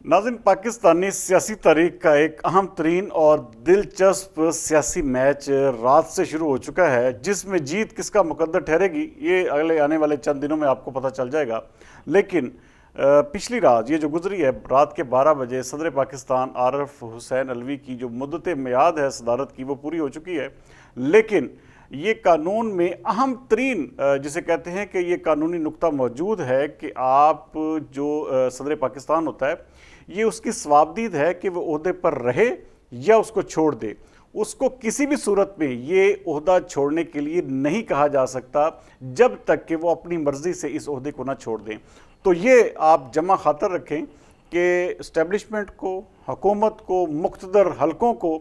नाज़रीन, पाकिस्तानी सियासी तारीख का एक अहम तरीन और दिलचस्प सियासी मैच रात से शुरू हो चुका है, जिसमें जीत किसका मुकद्दर ठहरेगी ये अगले आने वाले चंद दिनों में आपको पता चल जाएगा। लेकिन पिछली रात ये जो गुजरी है, रात के 12 बजे सदर पाकिस्तान आरिफ हुसैन अलवी की जो मुद्दत मियाद है सदारत की, वो पूरी हो चुकी है। लेकिन ये कानून में अहम तरीन जिसे कहते हैं कि ये कानूनी नुक्ता मौजूद है कि आप जो सदर पाकिस्तान होता है, ये उसकी सवाबदीद है कि वो ओहदे पर रहे या उसको छोड़ दे। उसको किसी भी सूरत में ये ओहदा छोड़ने के लिए नहीं कहा जा सकता जब तक कि वो अपनी मर्जी से इस ओहदे को ना छोड़ दें। तो ये आप जमा खातर रखें कि इस्टेब्लिशमेंट को, हुकूमत को, मुख्तदर हलकों को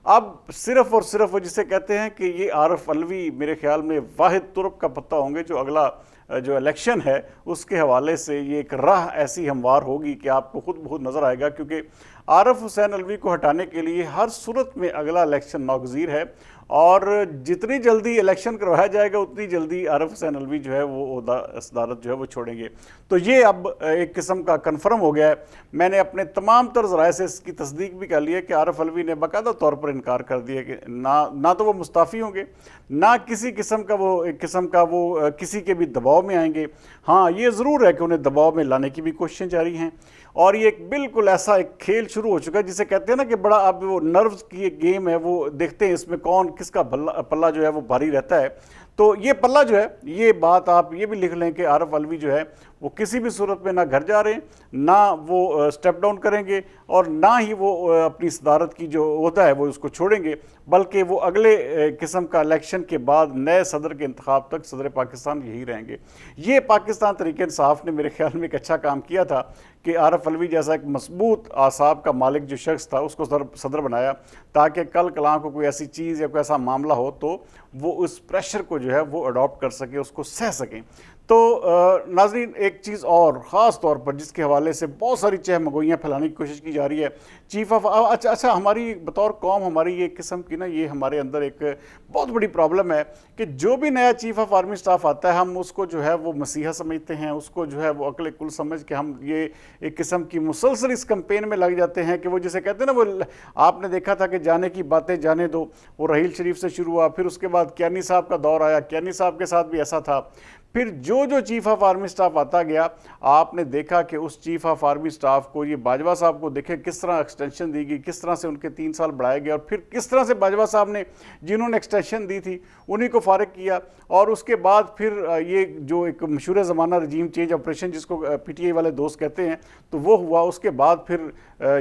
अब सिर्फ और सिर्फ वो जिसे कहते हैं कि ये आरिफ अलवी मेरे ख्याल में वाहिद तुर्क का पत्ता होंगे जो अगला जो इलेक्शन है उसके हवाले से ये एक राह ऐसी हमवार होगी कि आपको खुद बहुत नज़र आएगा। क्योंकि आरिफ हुसैन अलवी को हटाने के लिए हर सूरत में अगला इलेक्शन नागज़ीर है, और जितनी जल्दी इलेक्शन करवाया जाएगा उतनी जल्दी आरिफ हुसैन अलवी जो है वो ओहदा सदारत जो है वो छोड़ेंगे। तो ये अब एक किस्म का कन्फर्म हो गया है। मैंने अपने तमाम तर ज़राए से इसकी तस्दीक भी कर ली है कि आरिफ अलवी ने बाकायदा तौर पर इनकार कर दिया कि ना तो वो मुस्ताफ़ी होंगे, ना किसी किस्म का वो किसी के भी दबाव में आएंगे। हाँ, ये ज़रूर है कि उन्हें दबाव में लाने की भी कोशिशें जारी हैं, और ये एक बिल्कुल ऐसा एक खेल शुरू हो चुका है जिसे कहते हैं ना कि बड़ा अब वो नर्व्स की एक गेम है। वो देखते हैं इसमें कौन किसका पल्ला जो है वो भारी रहता है। तो ये पल्ला जो है, ये बात आप ये भी लिख लें कि आरिफ अलवी जो है वो किसी भी सूरत में ना घर जा रहे हैं, ना वो स्टेप डाउन करेंगे, और ना ही वो अपनी सदारत की जो होता है वो उसको छोड़ेंगे, बल्कि वो अगले किस्म का इलेक्शन के बाद नए सदर के इंतखाब तक सदर पाकिस्तान यही रहेंगे। ये पाकिस्तान तहरीक इंसाफ ने मेरे ख्याल में एक अच्छा काम किया था कि आरिफ अलवी जैसा एक मजबूत आसाब का मालिक जो शख्स था उसको सदर बनाया, ताकि कल कलां को कोई ऐसी चीज़ या कोई ऐसा मामला हो तो वो उस प्रेशर को जो है वो अडॉप्ट कर सके, उसको सह सकें। तो नाज़रीन, एक चीज़ और ख़ास तौर पर जिसके हवाले से बहुत सारी चहमगोइयाँ फैलाने की कोशिश की जा रही है, चीफ ऑफ अच्छा हमारी बतौर कौम हमारी ये किस्म की ना, ये हमारे अंदर एक बहुत बड़ी प्रॉब्लम है कि जो भी नया चीफ ऑफ आर्मी स्टाफ आता है हम उसको जो है वो मसीहा समझते हैं, उसको जो है वो अकल कुल समझ के हम ये एक किस्म की मुसलसल इस कैंपेन में लग जाते हैं कि वो जिसे कहते हैं ना, वो आपने देखा था कि जाने की बातें जाने दो, वो रहील शरीफ से शुरू हुआ, फिर उसके बाद कियानी साहब का दौर आया, कियानी साहब के साथ भी ऐसा था। फिर जो चीफ ऑफ आर्मी स्टाफ आता गया, आपने देखा कि उस चीफ ऑफ आर्मी स्टाफ को, ये बाजवा साहब को देखे किस तरह एक्सटेंशन दी गई, किस तरह से उनके 3 साल बढ़ाए गए, और फिर किस तरह से बाजवा साहब ने जिन्होंने एक्सटेंशन दी थी उन्हीं को फारिग किया। और उसके बाद फिर ये जो एक मशहूर ज़माना रजीम चेंज ऑपरेशन जिसको PTI वाले दोस्त कहते हैं, तो वो हुआ। उसके बाद फिर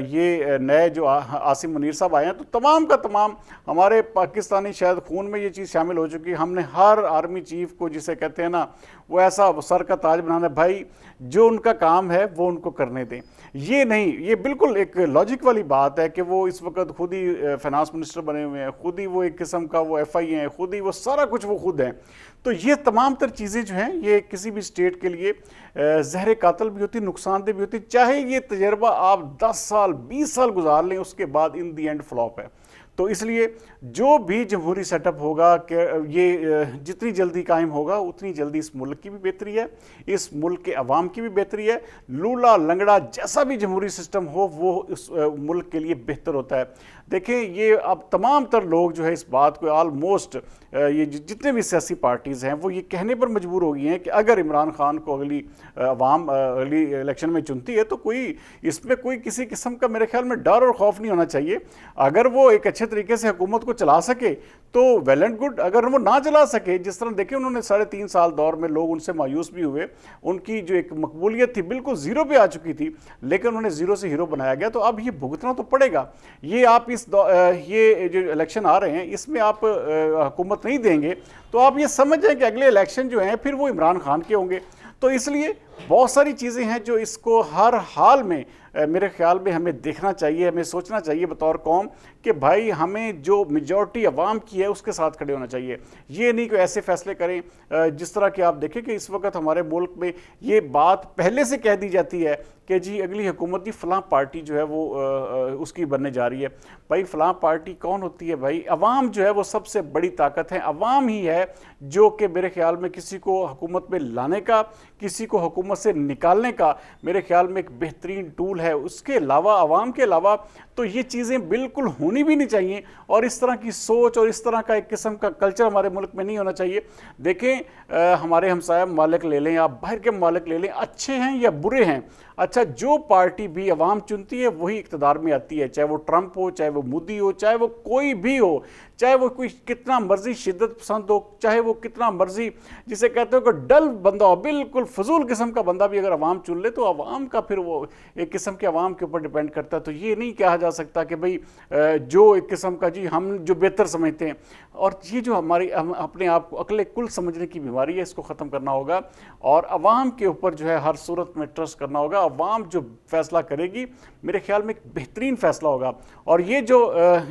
ये नए जो आसिम मुनीर साहब आए हैं, तो तमाम का तमाम हमारे पाकिस्तानी शायद खून में ये चीज़ शामिल हो चुकी है। हमने हर आर्मी चीफ को जिसे कहते हैं ना, वो ऐसा सर का ताज बनाना, भाई जो उनका काम है वो उनको करने दें। ये नहीं, ये बिल्कुल एक लॉजिक वाली बात है कि वो इस वक्त खुद ही फाइनेंस मिनिस्टर बने हुए हैं, खुद ही वो एक किस्म का वो FI हैं, खुद ही वो सारा कुछ वो खुद हैं। तो ये तमाम तर चीज़ें जो हैं ये किसी भी स्टेट के लिए जहर कातल भी होती, नुकसानदेह भी होती। चाहे ये तजर्बा आप 10 साल 20 साल गुजार लें, उसके बाद इन दी एंड फ्लॉप है। तो इसलिए जो भी जमहूरी सेटअप होगा कि ये जितनी जल्दी कायम होगा उतनी जल्दी इस मुल्क की भी बेहतरी है, इस मुल्क के अवाम की भी बेहतरी है। लूला लंगड़ा जैसा भी जमहूरी सिस्टम हो वो इस मुल्क के लिए बेहतर होता है। देखें, ये अब तमाम तर लोग जो है इस बात को ऑलमोस्ट ये जितने भी सियासी पार्टीज़ हैं वो ये कहने पर मजबूर हो गई हैं कि अगर इमरान खान को अगली अवाम अगली इलेक्शन में चुनती है तो कोई इसमें कोई किसी किस्म का मेरे ख्याल में डर और खौफ नहीं होना चाहिए। अगर वो एक अच्छे तरीके से हुकूमत को चला सके तो वेल एंड गुड, अगर वो ना चला सके, जिस तरह देखिए उन्होंने 3.5 साल दौर में लोग उनसे मायूस भी हुए, उनकी जो एक मकबूलियत थी बिल्कुल ज़ीरो पे आ चुकी थी, लेकिन उन्हें ज़ीरो से हीरो बनाया गया। तो अब ये भुगतना तो पड़ेगा। ये आप ये जो इलेक्शन आ रहे हैं इसमें आप हुकूमत नहीं देंगे तो आप ये समझ जाएं कि अगले इलेक्शन जो हैं फिर वो इमरान खान के होंगे। तो इसलिए बहुत सारी चीज़ें हैं जो इसको हर हाल में मेरे ख्याल में हमें देखना चाहिए, हमें सोचना चाहिए बतौर कौम कि भाई हमें जो मेजॉरिटी अवाम की है उसके साथ खड़े होना चाहिए। ये नहीं कि ऐसे फैसले करें जिस तरह कि आप देखें कि इस वक्त हमारे मुल्क में ये बात पहले से कह दी जाती है कि जी अगली हुकूमत की फ़लाँ पार्टी जो है वो उसकी बनने जा रही है। भाई फ़लाँ पार्टी कौन होती है? भाई अवाम जो है वो सबसे बड़ी ताकत है। अवाम ही है जो कि मेरे ख्याल में किसी को हुकूमत में लाने का, किसी को हुकूमत हुकूमत से निकालने का मेरे ख्याल में एक बेहतरीन टूल है। उसके अलावा आवाम के अलावा तो ये चीज़ें बिल्कुल होनी भी नहीं चाहिए, और इस तरह की सोच और इस तरह का एक किस्म का कल्चर हमारे मुल्क में नहीं होना चाहिए। देखें हमारे हमसाया ममालिक ले लें या बाहर के ममालिक ले लें, अच्छे हैं या बुरे हैं, अच्छा जो पार्टी भी अवाम चुनती है वही इक़्तिदार में आती है, चाहे वो ट्रंप हो, चाहे वो मोदी हो, चाहे वो कोई भी हो, चाहे वो कोई कितना मर्जी शिद्दत पसंद हो, चाहे वो कितना मर्जी जिसे कहते हो कि डल बंदा हो, बिल्कुल फजूल किस्म का बंदा भी अगर अवाम चुन ले तो अवाम का फिर वो एक किस्म के अवाम के ऊपर डिपेंड करता है। तो ये नहीं कहा जा सकता कि भाई जो एक किस्म का जी हम जो बेहतर समझते हैं, और ये जो हमारी हम अपने आप को अकल कुल समझने की बीमारी है, इसको ख़त्म करना होगा और अवाम के ऊपर जो है हर सूरत में ट्रस्ट करना होगा। अवाम जो फैसला करेगी मेरे ख्याल में एक बेहतरीन फैसला होगा। और ये जो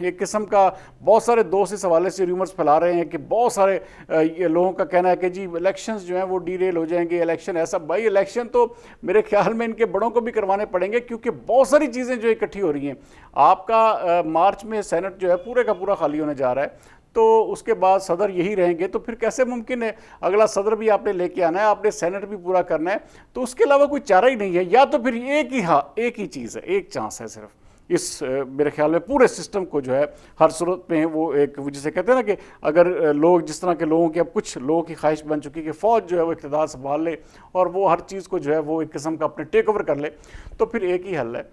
एक किस्म का बहुत सारे दोस्त इस हवाले से र्यूमर्स फैला रहे हैं कि बहुत सारे ये लोगों का कहना है कि जी इलेक्शंस जो हैं वो डीरेल हो जाएंगे, इलेक्शन ऐसा, भाई इलेक्शन तो मेरे ख्याल में इनके बड़ों को भी करवाने पड़ेंगे, क्योंकि बहुत सारी चीज़ें जो इकट्ठी हो रही हैं। आपका मार्च में सेनेट जो है पूरे का पूरा खाली होने जा रहा है, तो उसके बाद सदर यही रहेंगे, तो फिर कैसे मुमकिन है अगला सदर भी आपने लेके आना है, आपने सेनेट भी पूरा करना है, तो उसके अलावा कोई चारा ही नहीं है। या तो फिर एक ही चीज़ है, एक चांस है सिर्फ इस मेरे ख्याल में पूरे सिस्टम को जो है हर सूरत में वो एक जिसे कहते हैं ना कि अगर लोग जिस तरह के लोगों की अब कुछ लोगों की ख्वाहिश बन चुकी है कि फ़ौज जो है वो इक़्तिदार संभाल ले और वो हर चीज़ को जो है वो एक किस्म का अपने टेक ओवर कर ले, तो फिर एक ही हल है,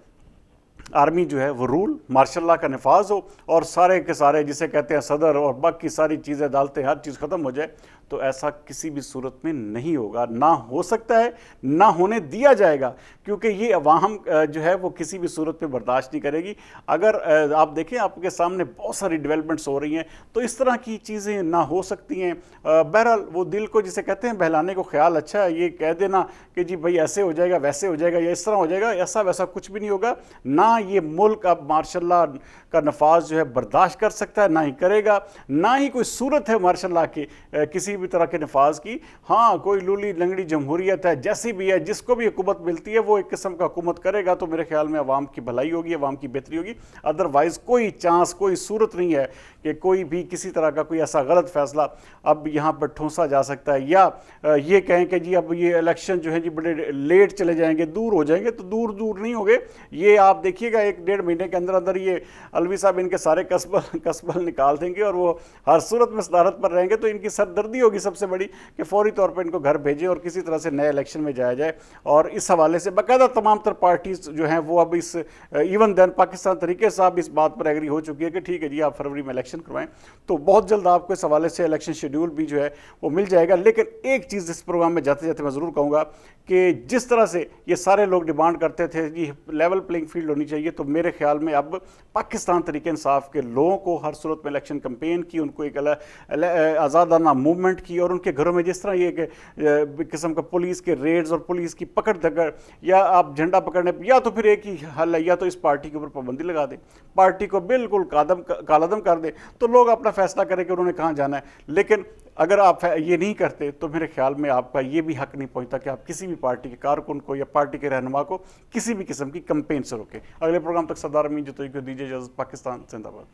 आर्मी जो है वो रूल मार्शल लॉ का नफाज हो और सारे के सारे जिसे कहते हैं सदर और बाकी सारी चीज़ें डालते हर चीज़ ख़त्म हो जाए। तो ऐसा किसी भी सूरत में नहीं होगा, ना हो सकता है, ना होने दिया जाएगा, क्योंकि ये अवाम जो है वो किसी भी सूरत में बर्दाश्त नहीं करेगी। अगर आप देखें आपके सामने बहुत सारी डेवलपमेंट्स हो रही हैं, तो इस तरह की चीज़ें ना हो सकती हैं। बहरहाल वो दिल को जिसे कहते हैं बहलाने को ख्याल अच्छा है, ये कह देना कि जी भाई ऐसे हो जाएगा, वैसे हो जाएगा या इस तरह हो जाएगा, ऐसा वैसा कुछ भी नहीं होगा। ना ये मुल्क अब मार्शल लॉ का नफाज जो है बर्दाश्त कर सकता है, ना ही करेगा, ना ही कोई सूरत है मार्शल लॉ की किसी भी तरह के नफाज की। हाँ, कोई लूली लंगड़ी जमहूरियत है, जैसी भी है, जिसको भी हुकूमत मिलती है वो एक किस्म का हुकूमत करेगा, तो मेरे ख्याल में अवाम की भलाई होगी, अवाम की बेहतरी होगी। अदरवाइज़ कोई चांस, कोई सूरत नहीं है कि कोई भी किसी तरह का कोई ऐसा गलत फैसला अब यहाँ पर ठूंसा जा सकता है, या ये कहें कि जी अब ये इलेक्शन जो है जी बड़े लेट चले जाएंगे, दूर हो जाएंगे, तो दूर दूर नहीं होंगे। ये आप देखिएगा 1-1.5 महीने के अंदर अंदर ये अलवी साहब इनके सारे कसबल निकाल देंगे और वो हर सूरत में सदारत पर रहेंगे। तो इनकी सरदर्दी होगी सबसे बड़ी कि फौरी तौर पर इनको घर भेजें और किसी तरह से नए इलेक्शन में जाया जाए। और इस हवाले से बाकायदा तमाम तर पार्टीज जो हैं वो अब इस इवन दैन पाकिस्तान तरीके से अब इस बात पर एग्री हो चुकी है कि ठीक है जी आप फरवरी में इलेक्शन करवाएं। तो बहुत जल्द आपको इस हवाले से इलेक्शन शेड्यूल भी जो है वो मिल जाएगा। लेकिन एक चीज़ इस प्रोग्राम में जाते जाते मैं ज़रूर कहूँगा कि जिस तरह से ये सारे लोग डिमांड करते थे कि लेवल प्लेइंग फील्ड होनी चाहिए, तो मेरे ख्याल में अब पाकिस्तान तरीके इंसाफ के लोगों को हर सूरत में इलेक्शन कैंपेन की, उनको एक आज़ादाना मूवमेंट की, और उनके घरों में जिस तरह ये किस्म का पुलिस के रेड्स और पुलिस की पकड़ धकड़, या आप झंडा पकड़ने, या तो फिर एक ही हल है, या तो इस पार्टी के ऊपर पाबंदी लगा दें, पार्टी को बिल्कुल कालादम कर दें, तो लोग अपना फैसला करें कि उन्होंने कहाँ जाना है। लेकिन अगर आप ये नहीं करते तो मेरे ख्याल में आपका ये भी हक नहीं पहुंचता कि आप किसी भी पार्टी के कारकुन को या पार्टी के रहनुमा को किसी भी किस्म की कैंपेन से रोकें। अगले प्रोग्राम तक सरदार अमीन जो दीजिए इजाज़त। पाकिस्तान जिंदाबाद।